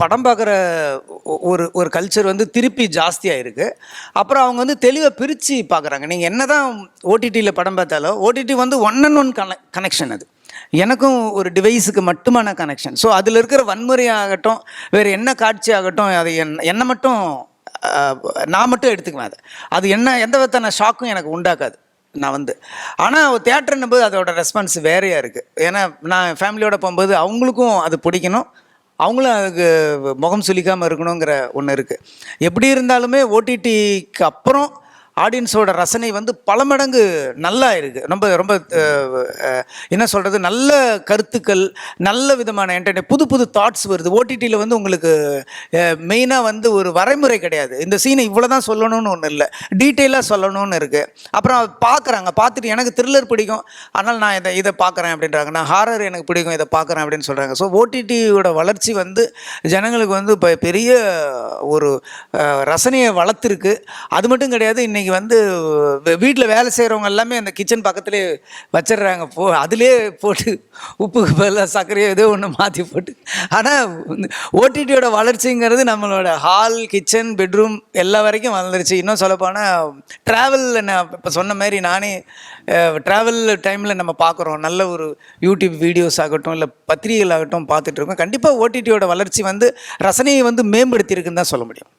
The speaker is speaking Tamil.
படம் பார்க்குற ஒரு ஒரு கல்ச்சர் வந்து திருப்பி ஜாஸ்தியாக இருக்குது. அப்புறம் அவங்க வந்து தெளிவாக பிரித்து பார்க்குறாங்க. நீங்கள் என்ன தான் ஓடிடியில் படம் பார்த்தாலும் ஓடிடி வந்து ஒன் அண்ட் ஒன் கனெக்ஷன். அது எனக்கும் ஒரு டிவைஸுக்கு மட்டுமான கனெக்ஷன். ஸோ அதில் இருக்கிற வன்முறை ஆகட்டும், வேறு என்ன காட்சி ஆகட்டும், அது என்னை மட்டும் நான் மட்டும் எடுத்துக்குவேன். அது என்ன எந்த விதத்தான ஷாக்கும் எனக்கு உண்டாக்காது. நான் வந்து ஆனால் தியேட்டர்னும் போது அதோட ரெஸ்பான்ஸ் வேறையாக இருக்குது. ஏன்னா நான் ஃபேமிலியோடு போகும்போது அவங்களுக்கும் அது பிடிக்கணும், அவங்களும் அதுக்கு முகம் சுளிக்காமல் இருக்கணுங்கிற ஒன்று இருக்குது. எப்படி இருந்தாலுமே ஓடிடிக்கு அப்புறம் ஆடியன்ஸோட ரசனை வந்து பல மடங்கு நல்லா இருக்குது. ரொம்ப ரொம்ப என்ன சொல்கிறது, நல்ல கருத்துக்கள், நல்ல விதமான புது புது தாட்ஸ் வருது. ஓடிடியில் வந்து உங்களுக்கு மெயினாக வந்து ஒரு வரைமுறை கிடையாது. இந்த சீனை இவ்வளோ தான் சொல்லணும்னு ஒன்று இல்லை, டீட்டெயிலாக சொல்லணும்னு இருக்குது. அப்புறம் பார்க்குறாங்க, பார்த்துட்டு எனக்கு த்ரில்லர் பிடிக்கும், அதனால் நான் இதை பார்க்குறேன் அப்படின்றாங்க. நான் ஹாரர் எனக்கு பிடிக்கும், இதை பார்க்குறேன் அப்படின்னு சொல்கிறாங்க. ஸோ ஓடிடியோட வளர்ச்சி வந்து ஜனங்களுக்கு வந்து இப்போ பெரிய ஒரு ரசனையை வளர்த்துருக்கு. அது மட்டும் கிடையாது, இன்றைக்கி வந்து வீட்டில் வேலை செய்கிறவங்க எல்லாமே அந்த கிச்சன் பக்கத்துலேயே வச்சிடுறாங்க. அதிலே போட்டு உப்புக்கு பதிலாக சர்க்கரையோ ஏதோ ஒன்று மாற்றி போட்டு. ஆனால் ஓடிடியோட வளர்ச்சிங்கிறது நம்மளோட ஹால், கிச்சன், பெட்ரூம் எல்லா வரைக்கும் வந்துருச்சு. இன்னும் சொல்லப்போனால் ட்ராவலில் நான் இப்போ சொன்ன மாதிரி நானே ட்ராவல் டைமில் நம்ம பார்க்குறோம், நல்ல ஒரு யூடியூப் வீடியோஸ் ஆகட்டும் இல்லை பத்திரிகைகள் ஆகட்டும் பார்த்துட்ருக்கோம். கண்டிப்பாக ஓடிடியோட வளர்ச்சி வந்து ரசனையை வந்து மேம்படுத்தியிருக்குன்னு தான் சொல்ல முடியும்.